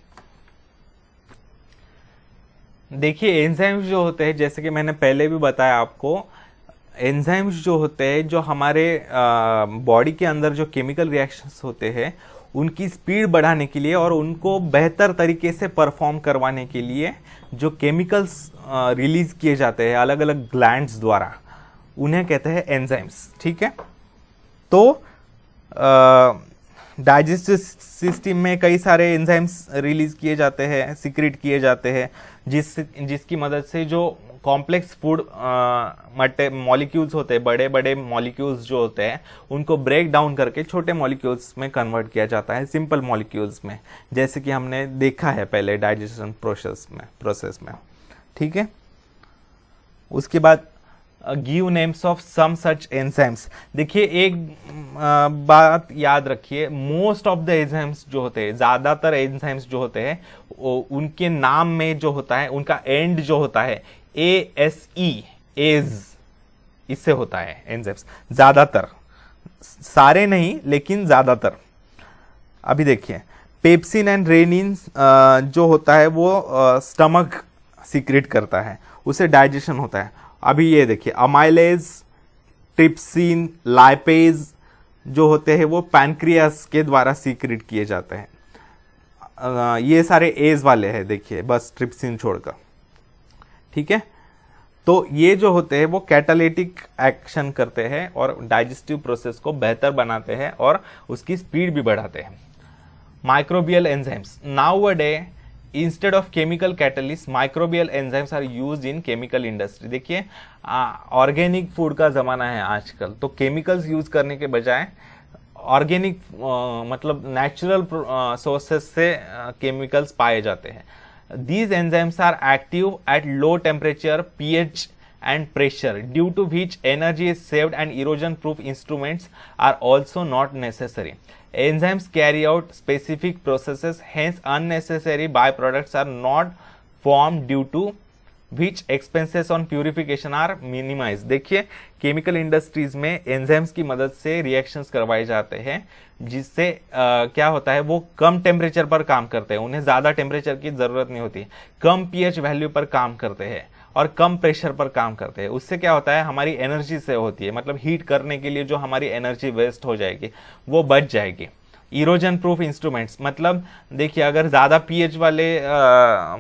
देखिए, एंजाइम्स जो होते हैं, जैसे कि मैंने पहले भी बताया आपको, एंजाइम्स जो होते हैं, जो हमारे बॉडी के अंदर जो केमिकल रिएक्शंस होते हैं, उनकी स्पीड बढ़ाने के लिए और उनको बेहतर तरीके से परफॉर्म करवाने के लिए जो केमिकल्स रिलीज किए जाते हैं अलग अलग ग्लैंड्स द्वारा, उन्हें कहते हैं एंजाइम्स। ठीक है, तो डाइजेस्टिव सिस्टम में कई सारे एंजाइम्स रिलीज किए जाते हैं, सीक्रेट किए जाते हैं, जिसकी मदद से जो कॉम्प्लेक्स फूड मॉलिक्यूल्स होते हैं, बड़े बड़े मॉलिक्यूल्स जो होते हैं, उनको ब्रेक डाउन करके छोटे मॉलिक्यूल्स में कन्वर्ट किया जाता है, सिंपल मॉलिक्यूल्स में, जैसे कि हमने देखा है पहले डाइजेशन प्रोसेस में। ठीक है, उसके बाद give names of some such enzymes. देखिए, एक बात याद रखिए, मोस्ट ऑफ द एंजाइम्स जो होते हैं, ज्यादातर एंजाइम्स जो होते हैं, उनके नाम में जो होता है, उनका एंड जो होता है ASE, एज, इससे होता है एंजाइम्स, ज्यादातर, सारे नहीं लेकिन ज्यादातर। अभी देखिए, पेप्सिन एंड रेनिन जो होता है वो स्टमक सीक्रेट करता है, उसे डाइजेशन होता है। अभी ये देखिए, अमाइलेज, ट्रिप्सिन, लाइपेज जो होते हैं वो पैनक्रियास के द्वारा सीक्रेट किए जाते हैं। ये सारे एज वाले हैं, देखिए, बस ट्रिप्सिन छोड़कर। ठीक है, तो ये जो होते हैं वो कैटालिटिक एक्शन करते हैं और डाइजेस्टिव प्रोसेस को बेहतर बनाते हैं और उसकी स्पीड भी बढ़ाते हैं। Microbial enzymes, nowadays instead of chemical catalyst microbial enzymes are used in chemical industry. देखिए, ऑर्गेनिक फूड का जमाना है आजकल, तो केमिकल्स यूज करने के बजाय ऑर्गेनिक मतलब नेचुरल सोर्सेस से केमिकल्स पाए जाते हैं। These enzymes are active at low temperature, pH and pressure, due to which energy is saved and erosion-proof instruments are also not necessary. Enzymes carry out specific processes, hence unnecessary byproducts are not formed, due to which expenses on purification are minimized. देखिए, chemical industries में enzymes की मदद से reactions करवाए जाते हैं, जिससे क्या होता है, वो कम टेम्परेचर पर काम करते हैं, उन्हें ज़्यादा टेम्परेचर की ज़रूरत नहीं होती, कम pH वैल्यू पर काम करते हैं और कम प्रेशर पर काम करते हैं। उससे क्या होता है, हमारी एनर्जी से होती है, मतलब हीट करने के लिए जो हमारी एनर्जी वेस्ट हो जाएगी वो बच जाएगी। इरोजन प्रूफ इंस्ट्रूमेंट्स, मतलब देखिए, अगर ज़्यादा pH वाले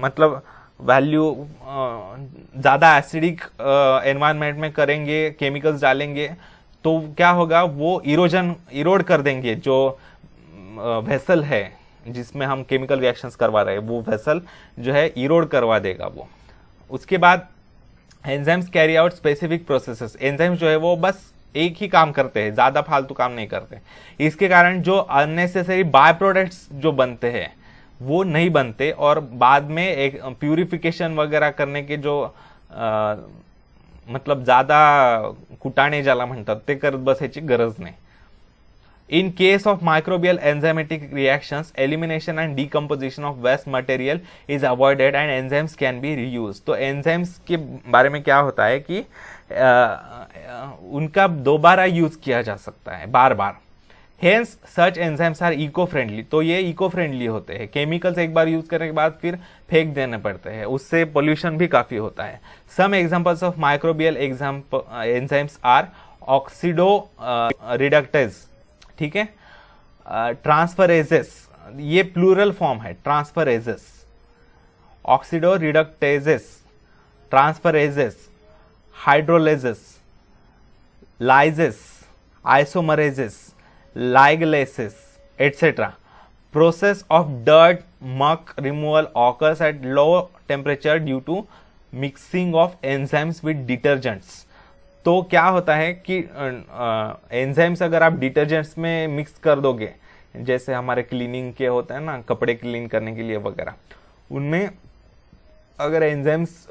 मतलब वैल्यू ज़्यादा एसिडिक एनवायरनमेंट में करेंगे, केमिकल्स डालेंगे, तो क्या होगा, वो इरोड कर देंगे जो वेसल है जिसमें हम केमिकल रिएक्शंस करवा रहे हैं, वो वेसल जो है इरोड करवा देगा वो। उसके बाद enzymes carry out specific processes, enzymes जो है वो बस एक ही काम करते हैं, ज्यादा फालतू काम नहीं करते। इसके कारण जो अननेसेसरी बाय प्रोडक्ट्स जो बनते हैं वो नहीं बनते, और बाद में एक प्यूरिफिकेशन वगैरह करने के जो मतलब ज्यादा कुटाणे ज्याला म्हणतात ते करत बसायची गरज नाही। In case of microbial enzymatic reactions, elimination and decomposition of waste material is avoided and enzymes can be reused। तो enzymes के बारे में क्या होता है कि उनका दोबारा यूज किया जा सकता है बार बार। Hence such enzymes are eco friendly। तो ये इको फ्रेंडली होते हैं। केमिकल्स एक बार यूज करने के बाद फिर फेंक देने पड़ते हैं, उससे पोल्यूशन भी काफी होता है। Some examples of microbial enzymes are oxido reductase, ठीक है, ट्रांसफरेजेस, ये प्लूरल फॉर्म है, transferases, oxido reductases, transferases, hydrolases, lyases, isomerases, ligases etcetera. Process of dirt muck removal occurs at low temperature due to mixing of enzymes with detergents. तो क्या होता है कि enzymes अगर आप डिटर्जेंट्स में मिक्स कर दोगे, जैसे हमारे क्लीनिंग के होते हैं ना, कपड़े क्लीन करने के लिए वगैरह, उनमें अगर एंजाइम्स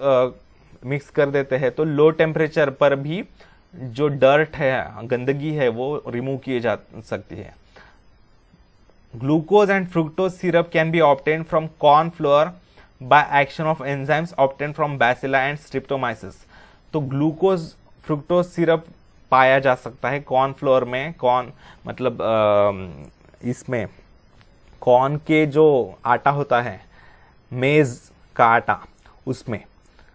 मिक्स कर देते हैं तो लो टेम्परेचर पर भी जो डर्ट है, गंदगी है, वो रिमूव किए जा सकती है। Glucose and fructose syrup can be obtained from corn flour by action of enzymes obtained from bacilli and streptomyces. तो ग्लूकोज फ्रुक्टोज सिरप पाया जा सकता है कॉर्न फ्लोर में। कॉर्न मतलब इसमें कॉर्न के जो आटा होता है, मेज का आटा, उसमें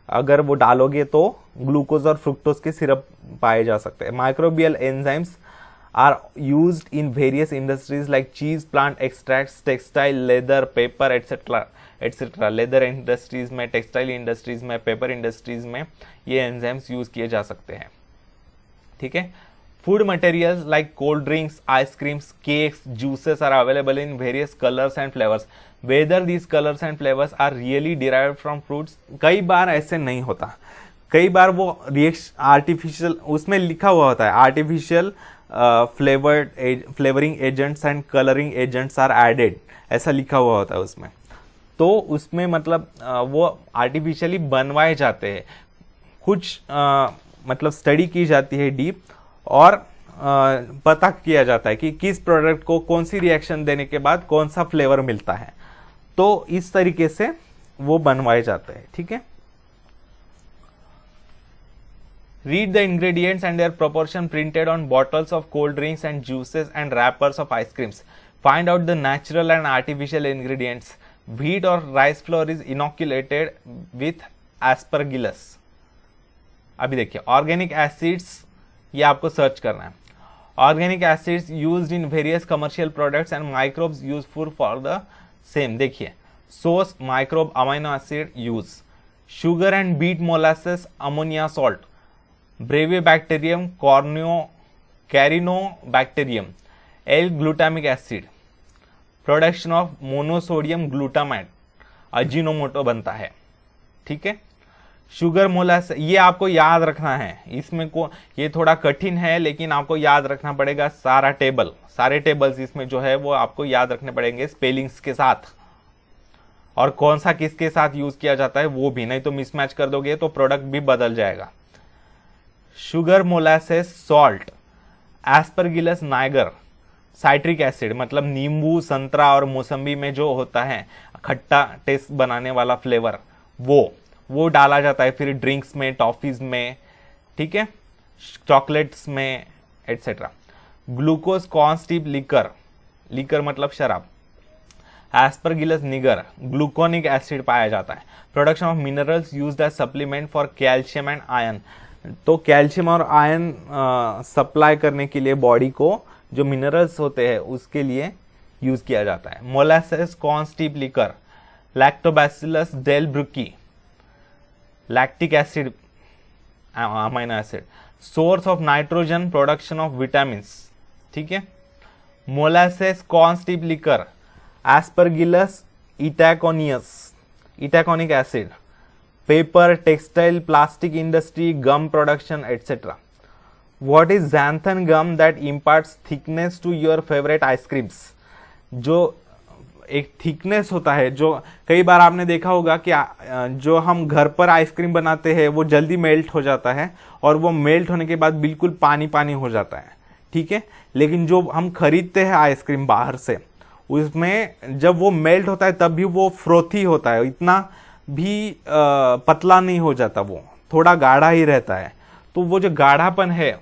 अगर वो डालोगे तो ग्लूकोज और फ्रुक्टोज के सिरप पाए जा सकते हैं। Microbial enzymes are used in various industries like cheese plant extracts, textile, leather, paper etcetera etcetera. Leather industries में, टेक्सटाइल इंडस्ट्रीज में, पेपर इंडस्ट्रीज में ये एंजाइम्स यूज किए जा सकते हैं, ठीक है। Food materials like cold drinks, ice creams, cakes, juices are available in various colours and flavours. Whether these colours and flavours are really derived from fruits. कई बार ऐसे नहीं होता, कई बार वो रिएक्शन आर्टिफिशियल, उसमें लिखा हुआ होता है artificial flavouring agents and colouring agents are added, ऐसा लिखा हुआ होता है उसमें। तो उसमें मतलब वो आर्टिफिशियली बनवाए जाते हैं। कुछ मतलब स्टडी की जाती है डीप, और पता किया जाता है कि किस प्रोडक्ट को कौन सी रिएक्शन देने के बाद कौन सा फ्लेवर मिलता है। तो इस तरीके से वो बनवाए जाते हैं, ठीक है। Read the ingredients and their proportion printed on bottles of cold drinks and juices and wrappers of ice creams. Find out the natural and artificial ingredients. Wheat or rice flour is inoculated with aspergillus। अभी देखिए, organic acids, ये आपको search करना है। Organic acids used in various commercial products and microbes useful for the same. देखिए, source microbe amino acid use, sugar and beet molasses, ammonia salt, brevibacterium, corynebacterium, L glutamic acid, production of monosodium glutamate, Ajinomoto बनता है, ठीक है। Sugar मोलास, ये आपको याद रखना है। इसमें को ये थोड़ा कठिन है, लेकिन आपको याद रखना पड़ेगा सारा टेबल, सारे टेबल्स इसमें जो है वो आपको याद रखने पड़ेंगे स्पेलिंग्स के साथ, और कौन सा किसके साथ यूज किया जाता है वो भी, नहीं तो मिसमैच कर दोगे तो प्रोडक्ट भी बदल जाएगा। Sugar molasses salt, Aspergillus Niger, citric acid मतलब नींबू, संतरा और मौसम्बी में जो होता है खट्टा टेस्ट बनाने वाला फ्लेवर, वो डाला जाता है फिर ड्रिंक्स में, टॉफीज में, ठीक है, चॉकलेट्स में etcetera. Glucose corn steep liquor, liquor मतलब शराब, एस्परगिलस निगर, ग्लूकोनिक एसिड पाया जाता है। Production of minerals used as supplement for calcium and iron. तो कैल्शियम और आयरन सप्लाई करने के लिए बॉडी को जो मिनरल्स होते हैं उसके लिए यूज किया जाता है। Molasses corn steep liquor, lactobacillus delbrueckii, lactic acid amino acid, source of nitrogen, production of vitamins, ठीक है। Molasses corn steep liquor, aspergillus itaconicus, itaconic acid, paper, textile, plastic industry, gum production etcetera. What is xanthan gum that imparts thickness to your favourite ice creams. जो एक thickness होता है, जो कई बार आपने देखा होगा कि जो हम घर पर आइसक्रीम बनाते हैं वो जल्दी मेल्ट हो जाता है और वो मेल्ट होने के बाद बिल्कुल पानी पानी हो जाता है, ठीक है। लेकिन जो हम खरीदते हैं आइसक्रीम बाहर से, उसमें जब वो मेल्ट होता है तब भी वो फ्रोथी होता है, इतना भी पतला नहीं हो जाता, वो थोड़ा गाढ़ा ही रहता है। तो वो जो गाढ़ापन है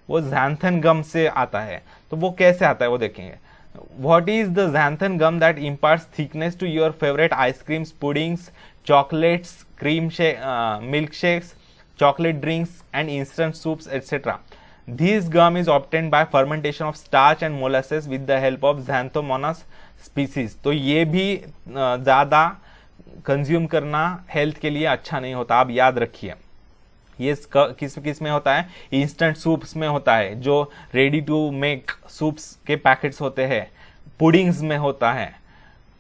वो xanthan गम से आता है। तो वो कैसे आता है वो देखेंगे। What is the xanthan gum that imparts thickness to your favorite ice creams, puddings, chocolates, milkshakes, chocolate drinks, and instant soups, etc. This gum is obtained by fermentation of starch and molasses with the help of Xanthomonas species. तो ये भी ज़्यादा consume करना health के लिए अच्छा नहीं होता, आप याद रखिए। ये किस में होता है, इंस्टेंट सूप्स में होता है, जो रेडी टू मेक सूप्स के पैकेट्स होते हैं, पुडिंग्स में होता है,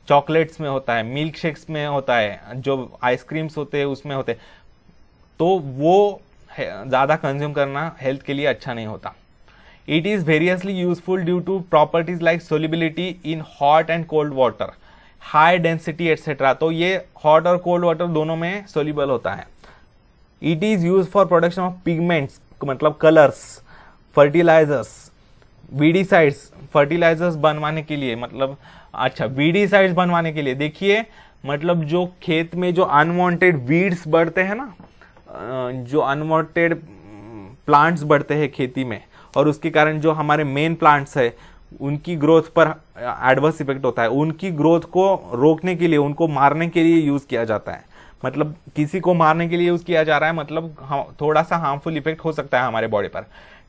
चॉकलेट्स में होता है, मिल्क शेक्स में होता है, जो आइसक्रीम्स होते हैं उसमें होते हैं। तो वो ज़्यादा कंज्यूम करना हेल्थ के लिए अच्छा नहीं होता। It is variously useful due to properties like solubility in hot and cold water, high density etcetera. तो ये हॉट और कोल्ड वाटर दोनों में सोलिबल होता है। It is use for production of pigments, मतलब कलर्स, फर्टिलाइजर्स, वीडीसाइड्स, फर्टिलाइजर्स बनवाने के लिए, मतलब अच्छा वीडीसाइड्स बनवाने के लिए। देखिए मतलब जो खेत में जो अनवांटेड वीड्स बढ़ते हैं ना, जो अनवांटेड प्लांट्स बढ़ते हैं खेती में, और उसके कारण जो हमारे मेन प्लांट्स है उनकी ग्रोथ पर एडवर्स इफेक्ट होता है। उनकी ग्रोथ को रोकने के लिए, उनको मारने के लिए यूज किया जाता है। मतलब किसी को मारने के लिए यूज किया जा रहा है, मतलब थोड़ा सा हार्मफुल इफेक्ट हो सकता है हमारे बॉडी पर।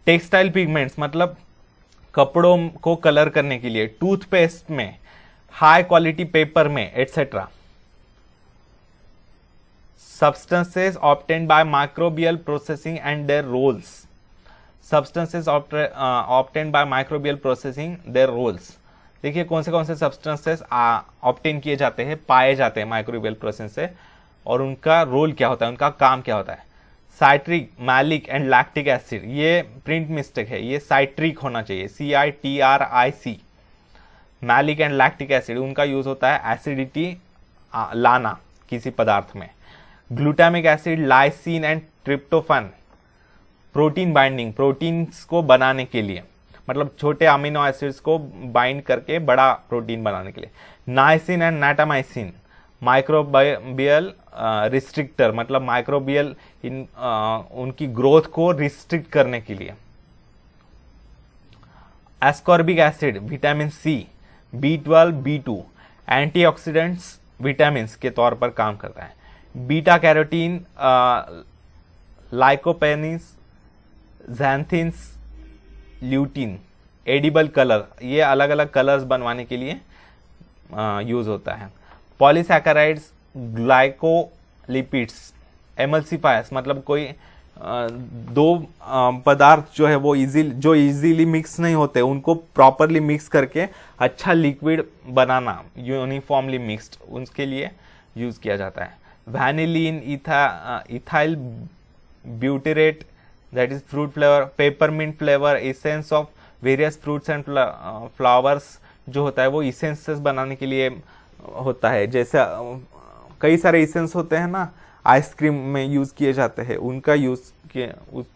टेक्सटाइल पिगमेंट्स, मतलब कपड़ों को कलर करने के लिए, टूथपेस्ट में, हाई क्वालिटी पेपर में, etcetera. substances obtained by microbial processing and their roles. Substances obtained by microbial processing, their roles. देखिए कौन से सब्सटेंसेस ऑब्टेन किए जाते हैं, पाए जाते हैं माइक्रोबियल प्रोसेस से, और उनका रोल क्या होता है, उनका काम क्या होता है। Citric, malic and lactic acid, ये प्रिंट मिस्टेक है, ये साइट्रिक होना चाहिए, CITRIC। Malic and lactic acid, उनका यूज होता है एसिडिटी लाना किसी पदार्थ में। Glutamic acid, lysine and tryptophan, protein binding, proteins को बनाने के लिए, मतलब छोटे अमीनो एसिड्स को बाइंड करके बड़ा प्रोटीन बनाने के लिए। Nisin and natamycin, microbial restrictor, मतलब माइक्रोबियल उनकी ग्रोथ को रिस्ट्रिक्ट करने के लिए। Ascorbic acid, vitamin C, B12, B2, antioxidants, vitamin के तौर पर काम करता है। Beta carotene, lycopenes, xanthins, lutein, edible colour, ये अलग अलग कलर्स बनवाने के लिए यूज होता है। पॉलीसैकेराइड्स, ग्लाइकोलिपिड्स, एमल्सिफायर्स, मतलब कोई दो पदार्थ जो है वो इजीली मिक्स नहीं होते, उनको प्रॉपरली मिक्स करके अच्छा लिक्विड बनाना, यूनिफॉर्मली मिक्स्ड, उसके लिए यूज किया जाता है। Vanillin, ethyl butyrate, that is fruit flavour, peppermint flavour, essence of various fruits and flowers, जो होता है वो इसेंसेस बनाने के लिए होता है। जैसे कई सारे इसेंस होते हैं ना आइसक्रीम में यूज किए जाते हैं,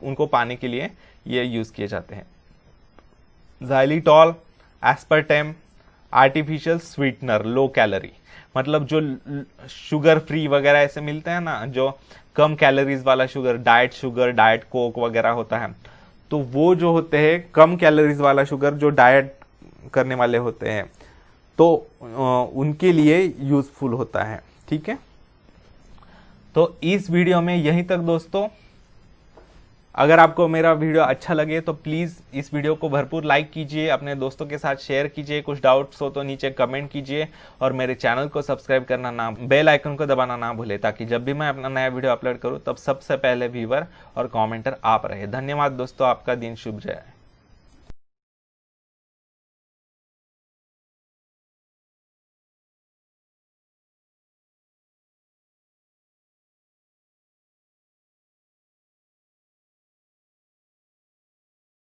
उनको पाने के लिए ये यूज किए जाते हैं। xylitol, aspartame, artificial sweetener, low calorie, मतलब जो शुगर फ्री वगैरह ऐसे मिलते हैं ना, जो कम कैलोरीज वाला शुगर, डाइट कोक वगैरह होता है, तो वो जो होते हैं कम कैलोरीज वाला शुगर जो डाइट करने वाले होते हैं, तो उनके लिए यूजफुल होता है। ठीक है, तो इस वीडियो में यहीं तक दोस्तों। अगर आपको मेरा वीडियो अच्छा लगे तो प्लीज़ इस वीडियो को भरपूर लाइक कीजिए, अपने दोस्तों के साथ शेयर कीजिए, कुछ डाउट्स हो तो नीचे कमेंट कीजिए, और मेरे चैनल को सब्सक्राइब करना ना, बेल आइकन को दबाना ना भूले, ताकि जब भी मैं अपना नया वीडियो अपलोड करूं तब सबसे पहले व्यूअर और कमेंटर आप रहे। धन्यवाद दोस्तों, आपका दिन शुभ जाए।